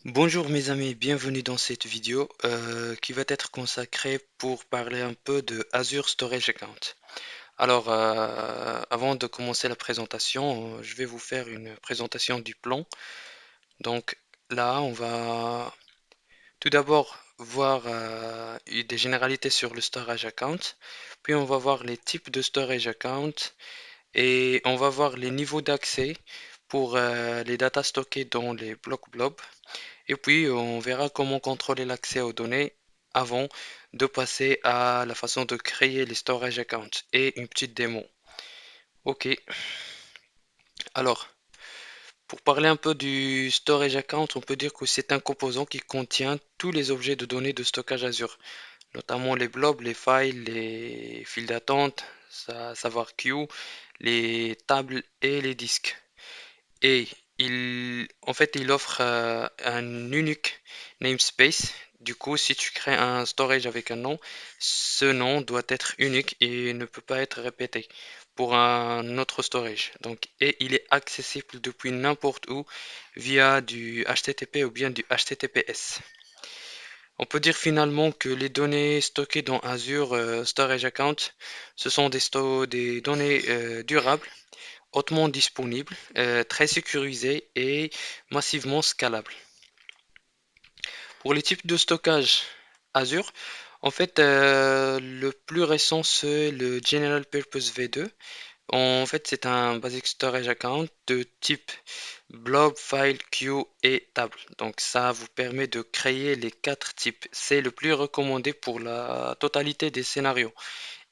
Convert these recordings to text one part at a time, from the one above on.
Bonjour mes amis, bienvenue dans cette vidéo qui va être consacrée pour parler un peu de Azure Storage Account. Alors, avant de commencer la présentation, je vais vous faire une présentation du plan. Donc là, on va tout d'abord voir des généralités sur le Storage Account, puis on va voir les types de Storage Account et on va voir les niveaux d'accès pour les datas stockées dans les blocs blob. Et puis, on verra comment contrôler l'accès aux données avant de passer à la façon de créer les storage accounts et une petite démo. Ok, alors, pour parler un peu du storage account, on peut dire que c'est un composant qui contient tous les objets de données de stockage Azure, notamment les blobs, les files, les files d'attente, savoir queue, les tables et les disques. Et il offre un unique namespace. Du coup, si tu crées un storage avec un nom, ce nom doit être unique et ne peut pas être répété pour un autre storage. Donc, et il est accessible depuis n'importe où via du HTTP ou bien du HTTPS. On peut dire finalement que les données stockées dans Azure Storage Account, ce sont des données durables, hautement disponible, très sécurisé et massivement scalable. Pour les types de stockage Azure, en fait, le plus récent c'est le General Purpose V2. En fait, c'est un basic storage account de type blob, file, queue et table. Donc ça vous permet de créer les quatre types. C'est le plus recommandé pour la totalité des scénarios.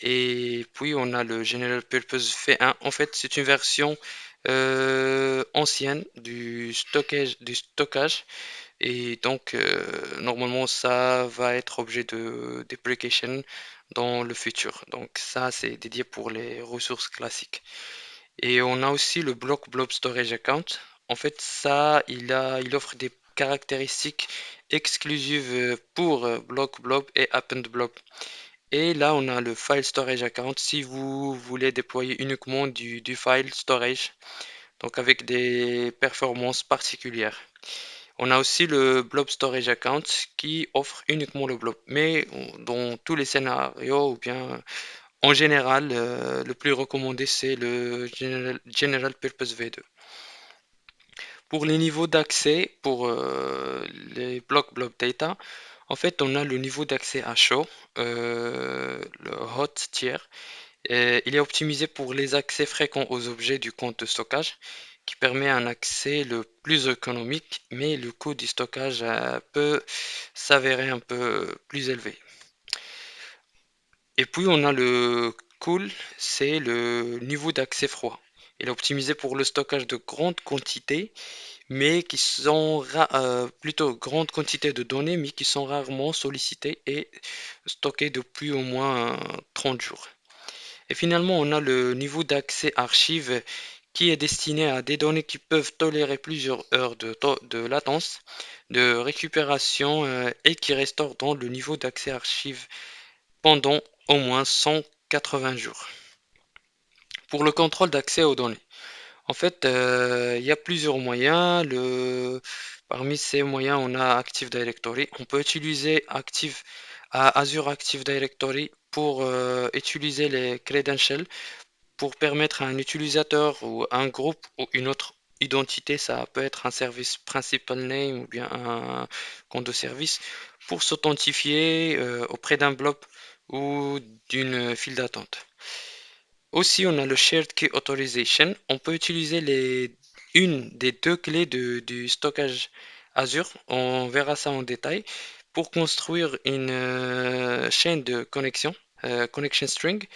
Et puis on a le General Purpose V1. En fait, c'est une version ancienne du stockage. Et donc normalement ça va être objet de deprecation dans le futur. Donc ça c'est dédié pour les ressources classiques. Et on a aussi le Block Blob Storage Account. En fait, ça, il offre des caractéristiques exclusives pour Block Blob et Append Blob. Et là, on a le File Storage Account si vous voulez déployer uniquement du file storage, donc avec des performances particulières. On a aussi le Blob Storage Account qui offre uniquement le blob, mais dans tous les scénarios ou bien en général, le plus recommandé c'est le General Purpose V2. Pour les niveaux d'accès pour les blocs blob data, en fait, on a le niveau d'accès à chaud, le hot tier. Et il est optimisé pour les accès fréquents aux objets du compte de stockage, qui permet un accès le plus économique, mais le coût du stockage peut s'avérer un peu plus élevé. Et puis on a le cool, c'est le niveau d'accès froid. Il est optimisé pour le stockage de grandes quantités, mais qui sont plutôt grandes quantités de données, mais qui sont rarement sollicitées et stockées depuis au moins 30 jours. Et finalement, on a le niveau d'accès archive qui est destiné à des données qui peuvent tolérer plusieurs heures de latence, de récupération et qui restaure dans le niveau d'accès archive pendant au moins 180 jours. Pour le contrôle d'accès aux données. En fait, il y a plusieurs moyens. Parmi ces moyens, on a Active Directory. On peut utiliser Azure Active Directory pour utiliser les credentials pour permettre à un utilisateur ou un groupe ou une autre identité, ça peut être un service principal name ou bien un compte de service, pour s'authentifier auprès d'un blob ou d'une file d'attente. Aussi, on a le Shared Key Authorization. On peut utiliser une des deux clés du stockage Azure. On verra ça en détail pour construire une chaîne de connexion, connection string,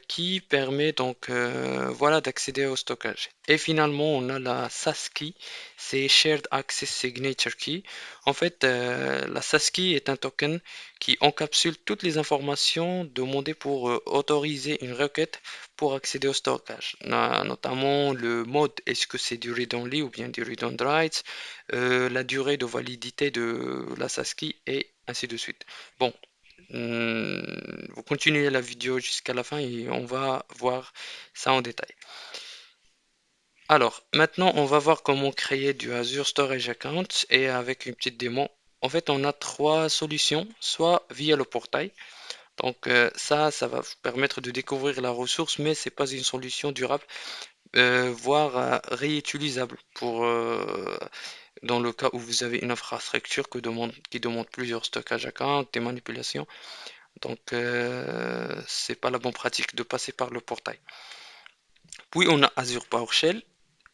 qui permet donc voilà d'accéder au stockage. Et finalement, on a la SASKey, c'est Shared Access Signature Key. En fait, la SASKey est un token qui encapsule toutes les informations demandées pour autoriser une requête pour accéder au stockage. Notamment le mode, est-ce que c'est du read-only ou bien du read-on-write, la durée de validité de la SASKey et ainsi de suite. Bon, vous continuez la vidéo jusqu'à la fin et on va voir ça en détail. Alors, maintenant, on va voir comment créer du Azure Storage Account et avec une petite démo. En fait, on a trois solutions, soit via le portail. Donc, ça va vous permettre de découvrir la ressource, mais c'est pas une solution durable, voire réutilisable dans le cas où vous avez une infrastructure qui demande plusieurs stockages accounts, des manipulations. Donc, c'est pas la bonne pratique de passer par le portail. Puis, on a Azure PowerShell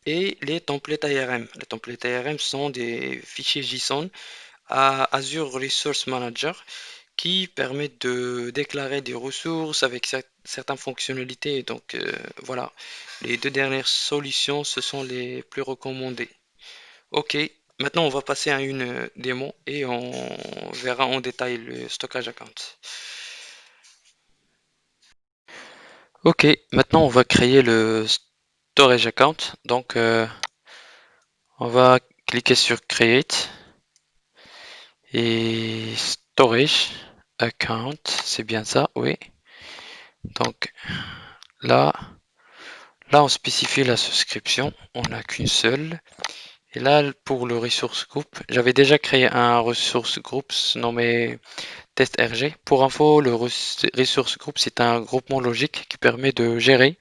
et les templates ARM. Les templates ARM sont des fichiers JSON à Azure Resource Manager qui permettent de déclarer des ressources avec certaines fonctionnalités. Donc voilà, les deux dernières solutions, ce sont les plus recommandées. Ok, maintenant on va passer à une démo et on verra en détail le stockage account. Ok, maintenant on va créer le storage account. Donc on va cliquer sur Create et Storage Account, c'est bien ça, oui. Donc là, là on spécifie la souscription, on n'a qu'une seule. Et là pour le resource group, j'avais déjà créé un resource group nommé test RG. Pour info, le resource group c'est un groupement logique qui permet de gérer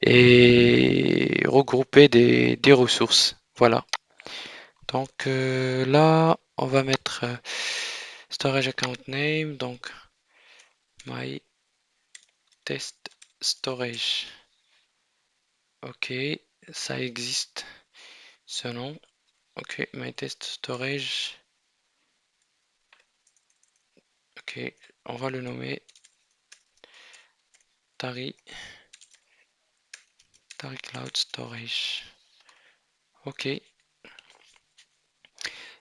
et regrouper des ressources. Voilà. Donc là, on va mettre storage account name, donc my test storage. Ok, ça existe ce nom. Ok, my test storage. Ok, on va le nommer Tari, Tari Cloud Storage. Ok,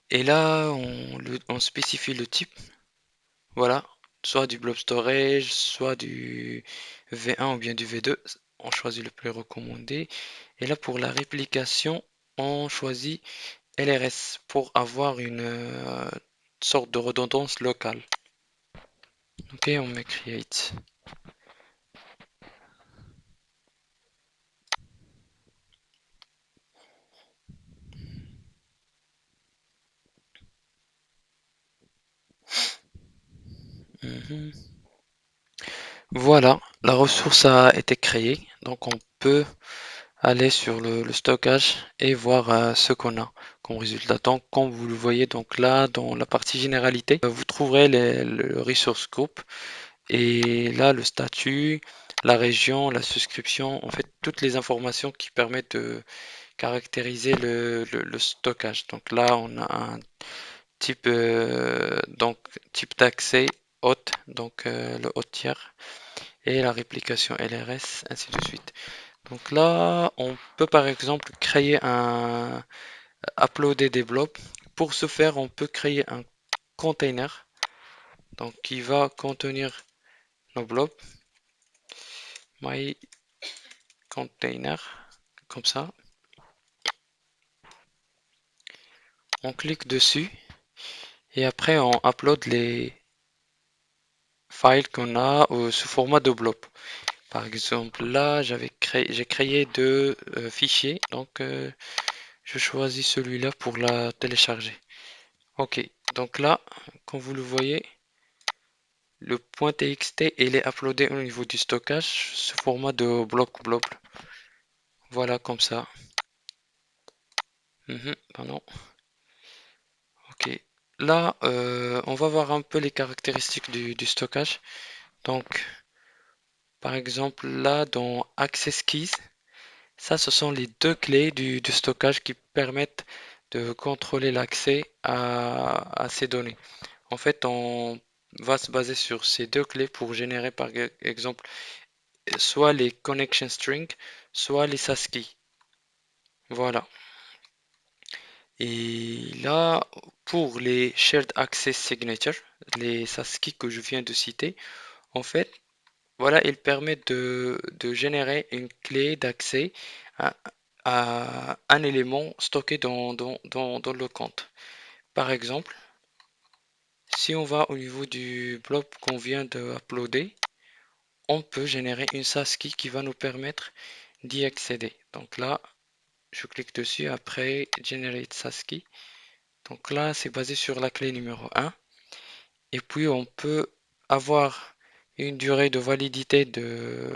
et là, on spécifie le type. Voilà, soit du blob storage, soit du V1 ou bien du V2. On choisit le plus recommandé. Et là, pour la réplication, on choisit LRS pour avoir une sorte de redondance locale. Ok, on met create. Mhm. Voilà, la ressource a été créée. Donc on peut aller sur le stockage et voir ce qu'on a comme résultat. Donc, comme vous le voyez, donc là, dans la partie généralité, vous trouverez le resource group et là, le statut, la région, la souscription, en fait, toutes les informations qui permettent de caractériser le stockage. Donc là, on a un type, type d'accès hôte, donc le hôte tiers et la réplication LRS, ainsi de suite. Donc là, on peut par exemple créer uploader des blobs. Pour ce faire, on peut créer un container, donc qui va contenir nos blobs, my container, comme ça. On clique dessus et après on upload les files qu'on a sous format de blob. Par exemple, là, j'ai créé deux fichiers, donc je choisis celui-là pour la télécharger. Ok, donc là, comme vous le voyez, le .txt il est uploadé au niveau du stockage sous format de bloc blob. Voilà comme ça. Pardon. Ok. Là, on va voir un peu les caractéristiques du stockage. Donc, par exemple, là, dans Access Keys, ça, ce sont les deux clés du stockage qui permettent de contrôler l'accès à ces données. En fait, on va se baser sur ces deux clés pour générer, par exemple, soit les connection strings, soit les SASCII. Voilà. Et là, pour les Shared Access Signature, les SASCII que je viens de citer, en fait, voilà, ils permettent de générer une clé d'accès à, à un élément stocké dans le compte. Par exemple, si on va au niveau du blob qu'on vient de uploader, on peut générer une SASCII qui va nous permettre d'y accéder. Donc là, Je clique dessus, après Generate SASCII. Donc là, c'est basé sur la clé numéro 1. Et puis, on peut avoir une durée de validité de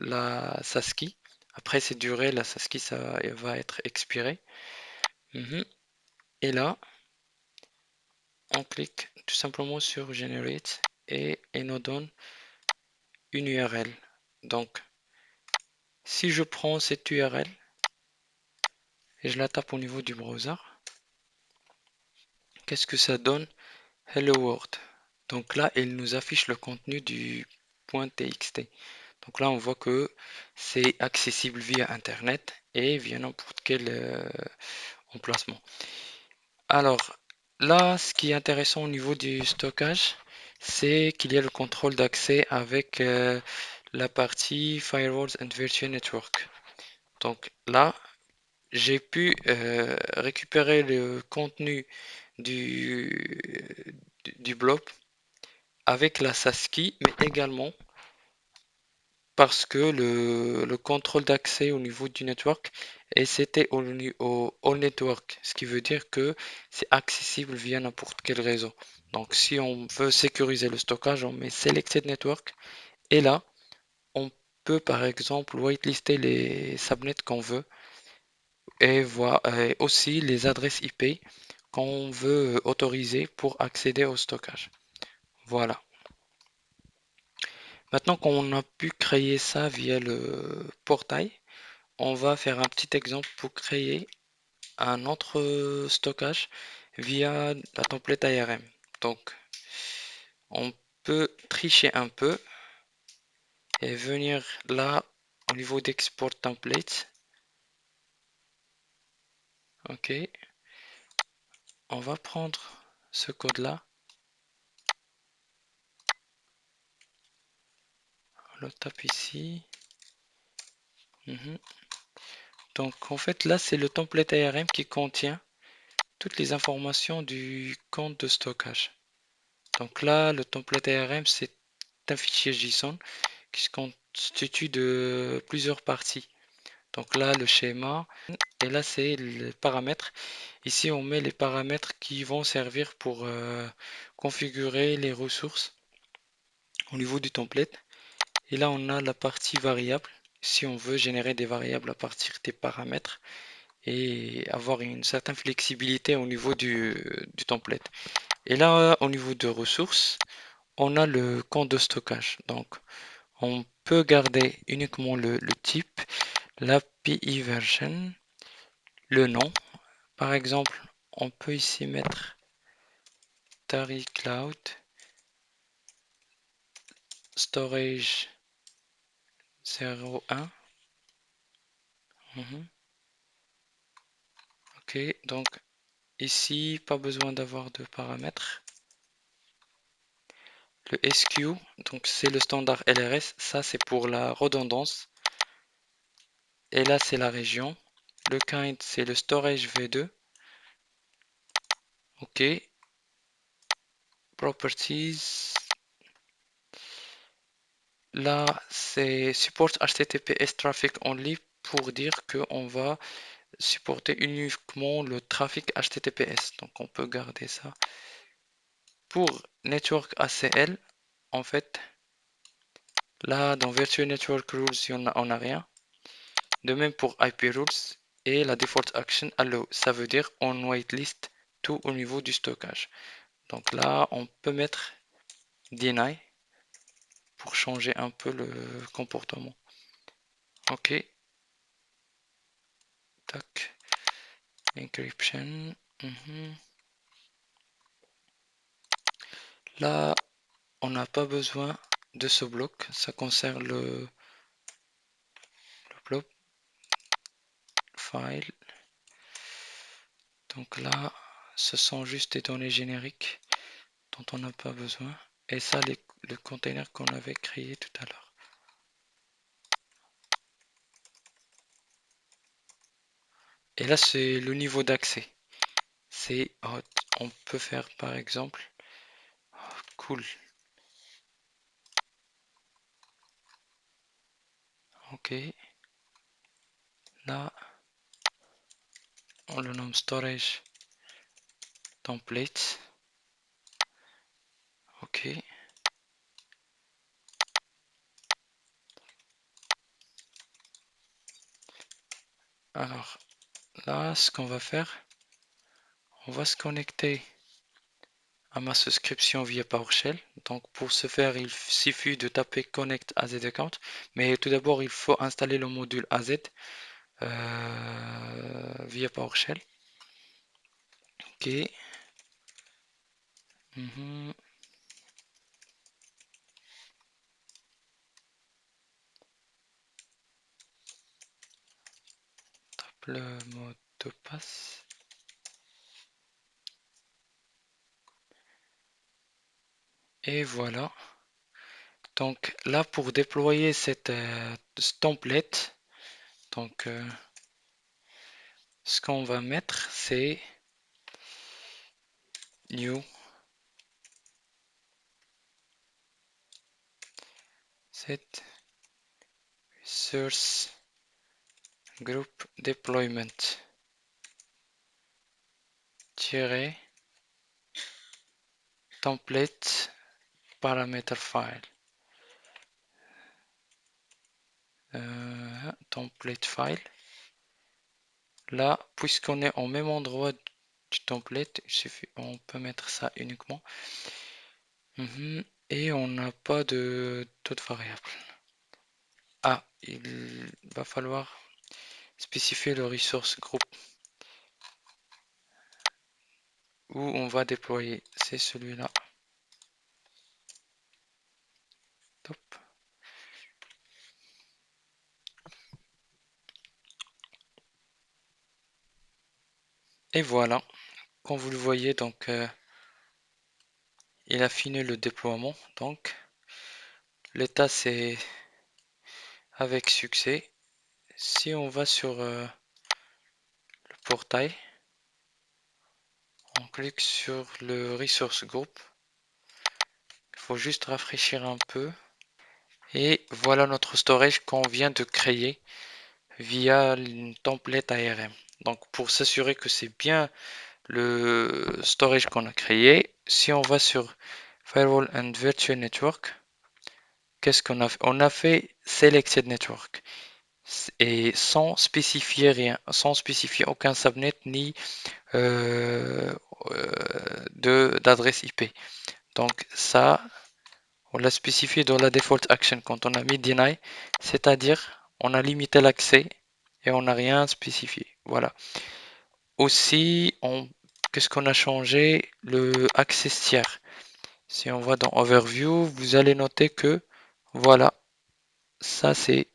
la SASCII. Après cette durée, la SASCII ça, elle va être expirée. Et là, on clique tout simplement sur Generate et il nous donne une URL. Donc, si je prends cette URL et je la tape au niveau du browser, qu'est-ce que ça donne? Hello World. Donc là, il nous affiche le contenu du .txt. Donc là, on voit que c'est accessible via Internet et via n'importe quel emplacement. Alors là, ce qui est intéressant au niveau du stockage, c'est qu'il y a le contrôle d'accès avec la partie Firewalls and Virtual Network. Donc là, j'ai pu récupérer le contenu du, du blob avec la SASCII, mais également parce que le contrôle d'accès au niveau du network et c'était au all network, ce qui veut dire que c'est accessible via n'importe quel réseau. Donc si on veut sécuriser le stockage, on met Selected Network et là, on peut par exemple whitelister les subnets qu'on veut et voir aussi les adresses IP qu'on veut autoriser pour accéder au stockage. Voilà. Maintenant qu'on a pu créer ça via le portail, on va faire un petit exemple pour créer un autre stockage via la template ARM. Donc, on peut tricher un peu et venir là au niveau d'export template. Ok, on va prendre ce code-là, on le tape ici. Mhm. Donc, en fait, là, c'est le template ARM qui contient toutes les informations du compte de stockage. Donc là, le template ARM, c'est un fichier JSON qui se constitue de plusieurs parties. Donc là, le schéma, et là, c'est les paramètres. Ici, on met les paramètres qui vont servir pour configurer les ressources au niveau du template. Et là, on a la partie variable. Si on veut générer des variables à partir des paramètres et avoir une certaine flexibilité au niveau du template. Et là, au niveau de ressources, on a le compte de stockage. Donc, on peut garder uniquement le type, l'API version, le nom. Par exemple, on peut ici mettre Tari Cloud Storage 01. Mhm. Ok, donc ici, pas besoin d'avoir de paramètres. Le SQ, donc c'est le standard LRS, ça c'est pour la redondance. Et là, c'est la région. Le kind, c'est le storage V2. Ok. Properties. Là, c'est support HTTPS traffic only pour dire qu'on va supporter uniquement le trafic HTTPS. Donc, on peut garder ça. Pour Network ACL, en fait, là, dans Virtual Network Rules, on n'a rien. De même pour IP Rules et la Default Action Allow. Ça veut dire on whitelist tout au niveau du stockage. Donc là, on peut mettre Deny pour changer un peu le comportement. Ok. Tac. Encryption. Là, on n'a pas besoin de ce bloc. Ça concerne le bloc file. Donc là, ce sont juste des données génériques dont on n'a pas besoin. Et ça, le container qu'on avait créé tout à l'heure. Et là, c'est le niveau d'accès. C'est hot. On peut faire par exemple. Cool. Ok. Là. On le nomme storage template. OK. Alors là, ce qu'on va faire, on va se connecter à ma souscription via PowerShell. Donc pour ce faire, il suffit de taper Connect AZ Account. Mais tout d'abord, il faut installer le module AZ via PowerShell. OK. Tape le mot de passe. Et voilà. Donc là, pour déployer cette ce template, donc ce qu'on va mettre, c'est new set source group deployment template parameter file. Template file. Là, puisqu'on est au même endroit du template, il suffit, on peut mettre ça uniquement. Et on n'a pas de d'autres variables. Ah, il va falloir spécifier le resource group où on va déployer. C'est celui-là. Top. Et voilà, comme vous le voyez, donc il a fini le déploiement. Donc l'état c'est avec succès. Si on va sur le portail, on clique sur le resource group. Il faut juste rafraîchir un peu. Et voilà notre storage qu'on vient de créer via une template ARM. Donc pour s'assurer que c'est bien le storage qu'on a créé, si on va sur Firewall and Virtual Network, qu'est-ce qu'on a fait? On a fait Selected Network et sans spécifier rien, sans spécifier aucun subnet ni d'adresse IP. Donc ça, on l'a spécifié dans la default action quand on a mis deny, c'est-à-dire on a limité l'accès et on n'a rien spécifié. Voilà. Aussi, qu'est-ce qu'on a changé? Le access tiers. Si on va dans Overview, vous allez noter que voilà, ça c'est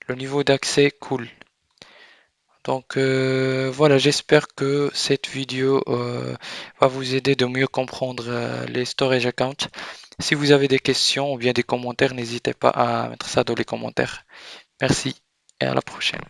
le niveau d'accès cool. Donc voilà, j'espère que cette vidéo va vous aider de mieux comprendre les storage accounts. Si vous avez des questions ou bien des commentaires, n'hésitez pas à mettre ça dans les commentaires. Merci et à la prochaine.